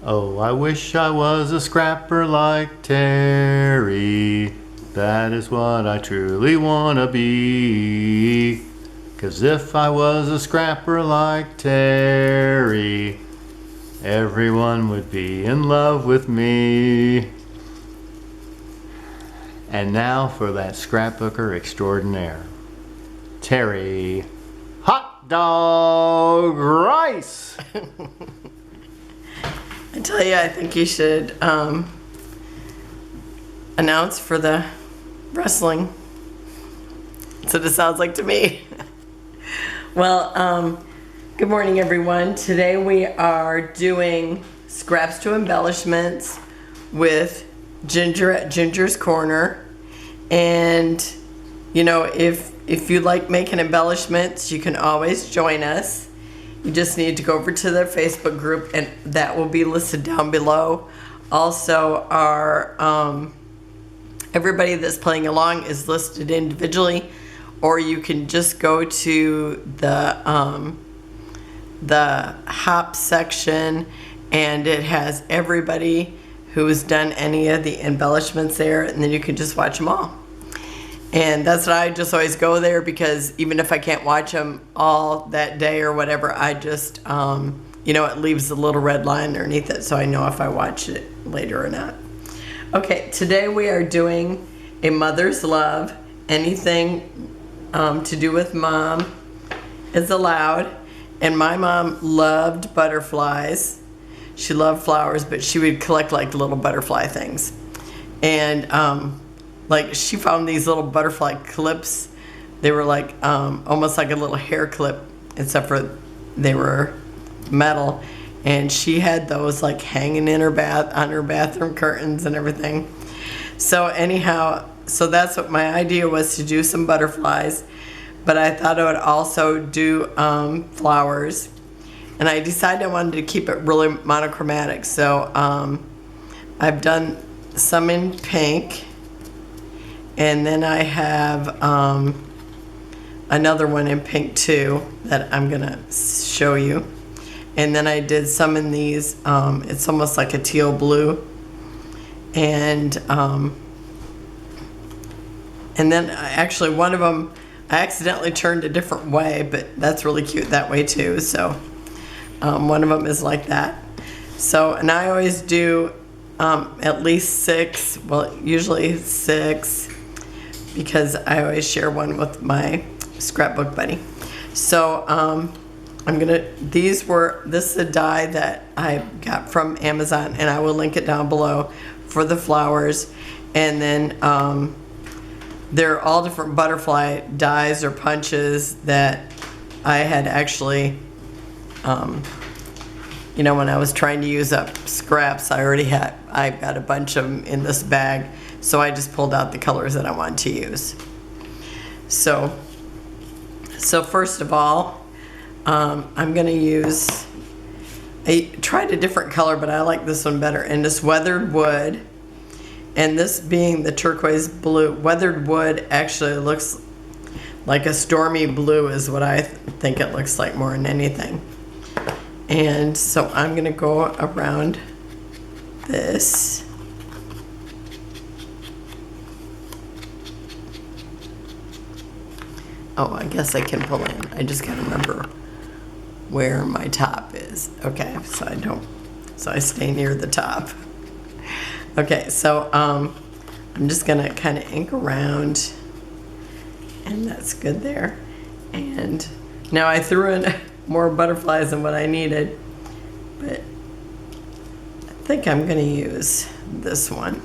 Oh, I wish I was a scrapper like Terry. That is what I truly wanna be. 'Cause if I was a scrapper like Terry, everyone would be in love with me. And now for that scrapbooker extraordinaire, Terry Hot Dog Rice. I tell you, I think you should announce for the wrestling. That's what it sounds like to me. Well, good morning, everyone. Today we are doing scraps to embellishments with Ginger at Ginger's Corner. And, you know, if you like making embellishments, you can always join us. You just need to go over to their Facebook group, and that will be listed down below. Also, our everybody that's playing along is listed individually, or you can just go to the HOP section, and it has everybody who's done any of the embellishments there, and then you can just watch them all. And that's what I just always go there, because even if I can't watch them all that day or whatever, I just, you know, it leaves a little red line underneath it, so I know if I watch it later or not. Okay, today we are doing a mother's love. Anything to do with mom is allowed. And my mom loved butterflies. She loved flowers, but she would collect like little butterfly things. And like she found these little butterfly clips. They were like almost like a little hair clip, except for they were metal. And she had those like hanging in her on her bathroom curtains and everything. So anyhow, so that's what my idea was, to do some butterflies. But I thought I would also do flowers. And I decided I wanted to keep it really monochromatic. So I've done some in pink. And then I have another one in pink too that I'm going to show you. And then I did some in these. It's almost like a teal blue. And then actually one of them I accidentally turned a different way, but that's really cute that way too. So one of them is like that. So, and I always do at least 6, well, usually 6, because I always share one with my scrapbook buddy. So this is a die that I got from Amazon, and I will link it down below for the flowers. And then they're all different butterfly dies or punches that I had actually, you know, when I was trying to use up scraps, I've got a bunch of them in this bag. So I just pulled out the colors that I wanted to use. So first of all, I'm going to use, I tried a different color, but I like this one better. And this weathered wood, and this being the turquoise blue. Weathered wood actually looks like a stormy blue is what I think it looks like more than anything. And so I'm going to go around this. Oh, I guess I can pull in. I just gotta remember where my top is. Okay, so I stay near the top. Okay, so I'm just gonna kind of ink around, and that's good there. And now I threw in more butterflies than what I needed, but I think I'm gonna use this one.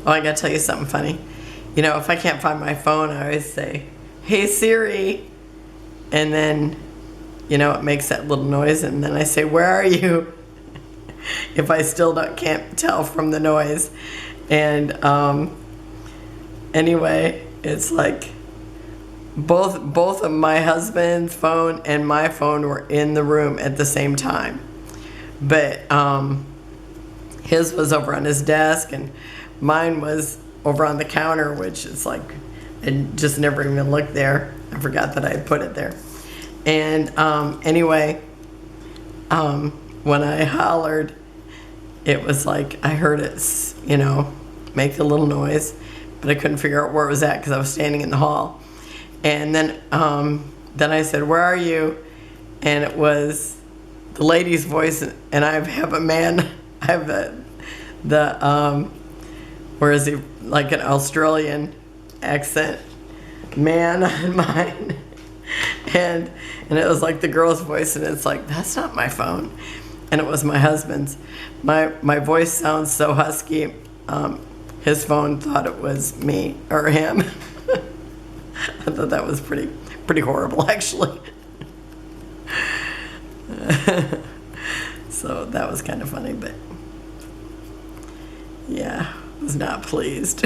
Oh, I gotta tell you something funny. You know, if I can't find my phone, I always say, "Hey Siri," and then, you know, it makes that little noise, and then I say, "Where are you?" if I still can't tell from the noise. And anyway, it's like both of my husband's phone and my phone were in the room at the same time, but his was over on his desk, and mine was over on the counter, which is like, I just never even looked there. I forgot that I had put it there. And anyway, when I hollered, it was like I heard it, make a little noise, but I couldn't figure out where it was at because I was standing in the hall. And then I said, "Where are you?" And it was the lady's voice, and I have a man. I have the where is he? Like an Australian accent man on mine, and it was like the girl's voice, and it's like, that's not my phone, and it was my husband's. My voice sounds so husky. His phone thought it was me or him. I thought that was pretty horrible, actually. So that was kind of funny, but yeah, I was not pleased.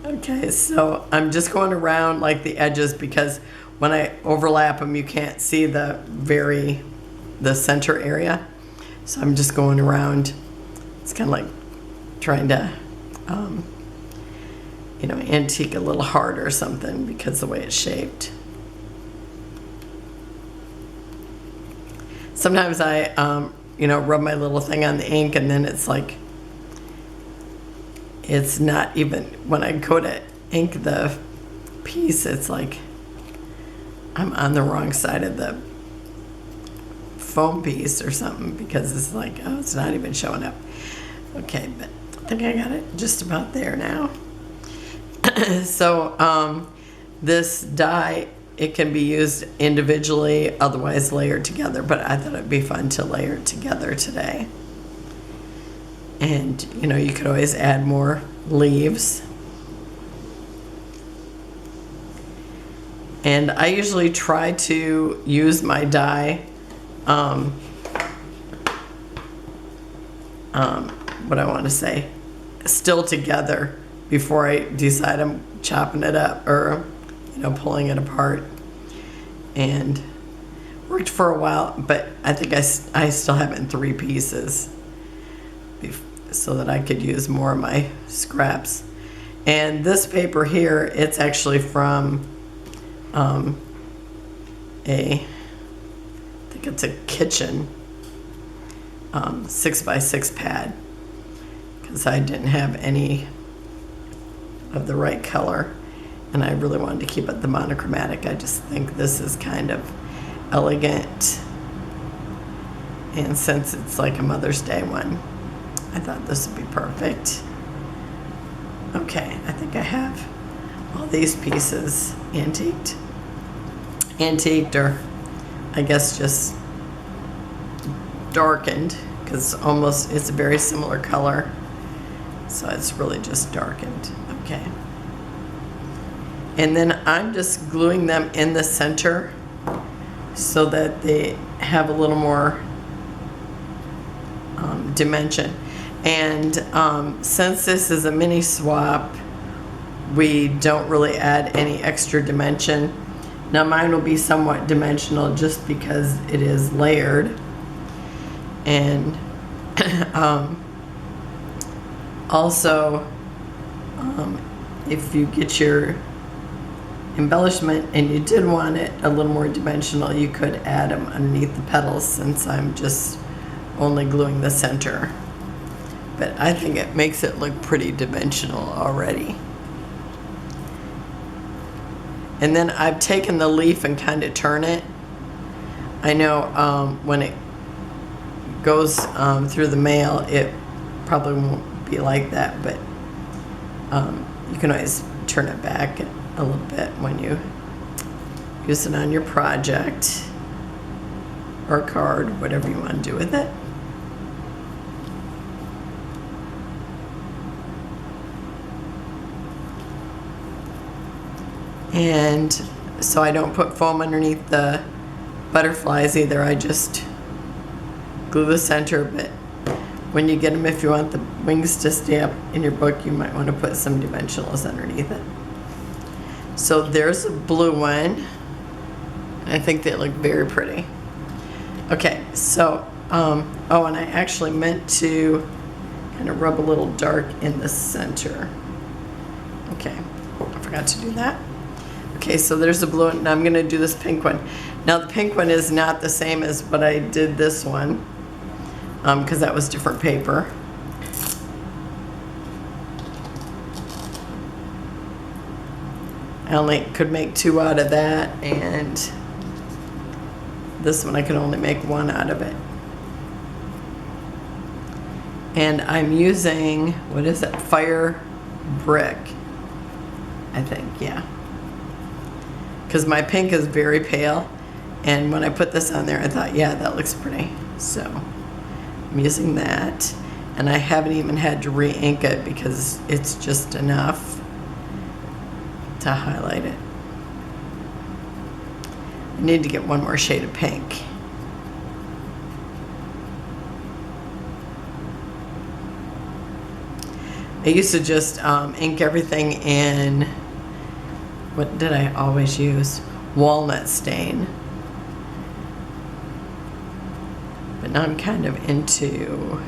Okay, so I'm just going around like the edges because when I overlap them, you can't see the center area. So I'm just going around. It's kind of like trying to, antique a little heart or something because the way it's shaped. Sometimes I, rub my little thing on the ink, and then it's like, it's not even, when I go to ink the piece, it's like I'm on the wrong side of the foam piece or something because it's like, oh, it's not even showing up. Okay, but I think I got it just about there now. So this die, it can be used individually, otherwise layered together, but I thought it'd be fun to layer it together today. And, you could always add more leaves. And I usually try to use my die, what I want to say, still together before I decide I'm chopping it up or, pulling it apart. And worked for a while, but I think I still have it in 3 pieces so that I could use more of my scraps. And this paper here, it's actually from I think it's a kitchen 6x6 pad because I didn't have any of the right color and I really wanted to keep it the monochromatic. I just think this is kind of elegant, and since it's like a Mother's Day one, I thought this would be perfect. Okay, I think I have all these pieces antiqued, or I guess just darkened, because it's a very similar color, so it's really just darkened. Okay, and then I'm just gluing them in the center so that they have a little more dimension. And since this is a mini swap, we don't really add any extra dimension. Now mine will be somewhat dimensional just because it is layered. And also, if you get your embellishment and you did want it a little more dimensional, you could add them underneath the petals, since I'm just only gluing the center. But I think it makes it look pretty dimensional already. And then I've taken the leaf and kind of turn it. I know when it goes through the mail, it probably won't be like that, but you can always turn it back a little bit when you use it on your project or card, whatever you want to do with it. And so I don't put foam underneath the butterflies either. I just glue the center, but when you get them, if you want the wings to stay up in your book, you might want to put some dimensionals underneath it. So there's a blue one. I think they look very pretty. Okay, so, oh, and I actually meant to kind of rub a little dark in the center. Okay, I forgot to do that. Okay, Okay, so there's the blue one, and I'm gonna do this pink one. Now the pink one is not the same as what I did this one, because that was different paper. I only could make 2 out of that, and this one I could only make 1 out of it. And I'm using, what is it, fire brick, I think, yeah. Because my pink is very pale, and when I put this on there, I thought, yeah, that looks pretty. So I'm using that, and I haven't even had to re-ink it because it's just enough to highlight it. I need to get one more shade of pink. I used to just ink everything in, what did I always use? Walnut stain. But now I'm kind of into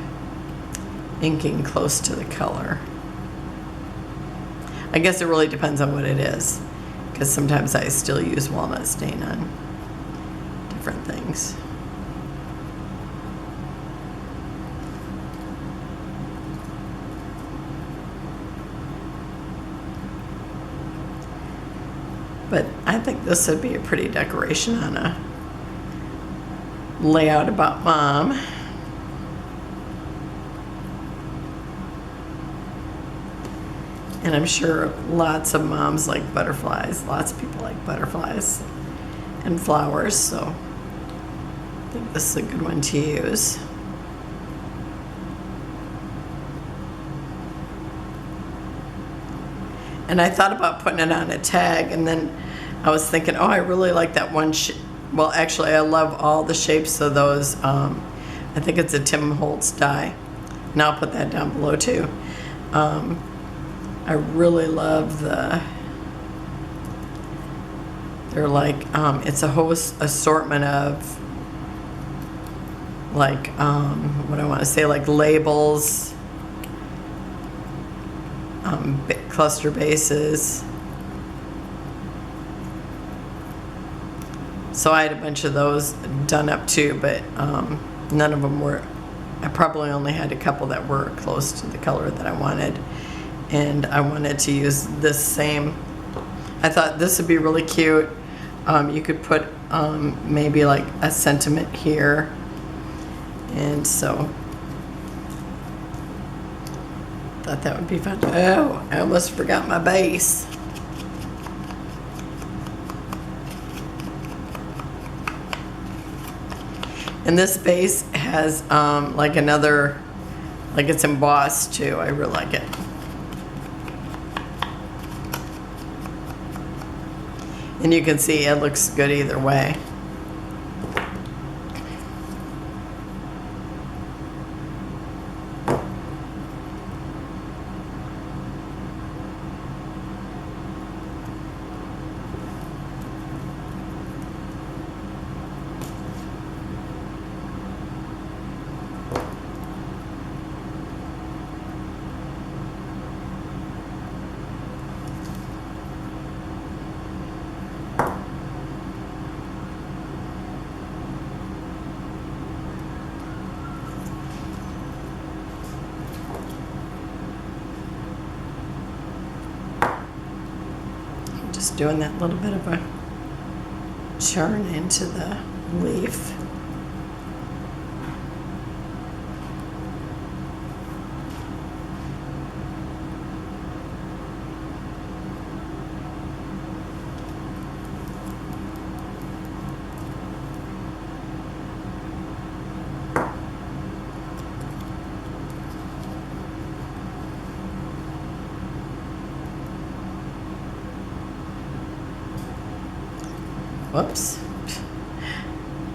inking close to the color. I guess it really depends on what it is, because sometimes I still use walnut stain on different things. But I think this would be a pretty decoration on a layout about Mom. And I'm sure lots of moms like butterflies. Lots of people like butterflies and flowers, so I think this is a good one to use. And I thought about putting it on a tag, and then I was thinking, oh, I really like that one. Well, actually, I love all the shapes of those. I think it's a Tim Holtz die, and I'll put that down below too. I really love they're like, it's a whole assortment of, like, what I want to say, like labels, cluster bases. So I had a bunch of those done up too, but none of them were, I probably only had a couple that were close to the color that I wanted. And I wanted to use this same, I thought this would be really cute. You could put maybe like a sentiment here. And so thought that would be fun. Oh, I almost forgot my base. And this base has like another, like it's embossed too. I really like it. And you can see it looks good either way. Just doing that little bit of a churn into the leaf. Whoops.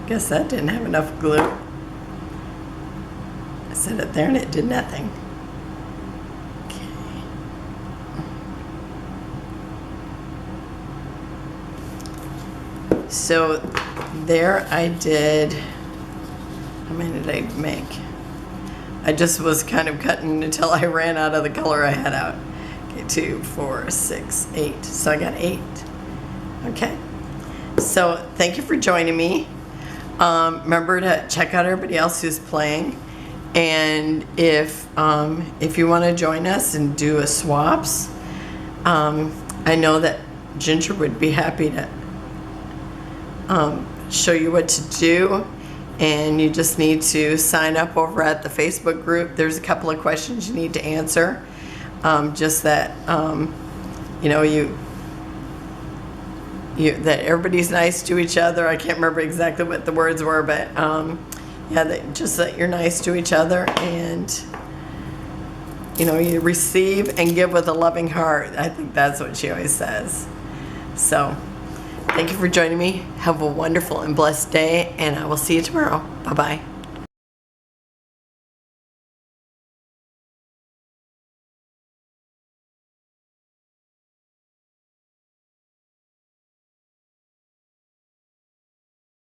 Guess that didn't have enough glue. I set it there and it did nothing. Okay. So there I did, how many did I make? I just was kind of cutting until I ran out of the color I had out. Okay, 2, 4, 6, 8. So I got 8. Okay. So thank you for joining me. Remember to check out everybody else who's playing. And if you want to join us and do a swaps, I know that Ginger would be happy to show you what to do. And you just need to sign up over at the Facebook group. There's a couple of questions you need to answer. Just that, that everybody's nice to each other. I can't remember exactly what the words were, but just that you're nice to each other, and you receive and give with a loving heart. I think that's what she always says. So thank you for joining me. Have a wonderful and blessed day, and I will see you tomorrow. Bye-bye.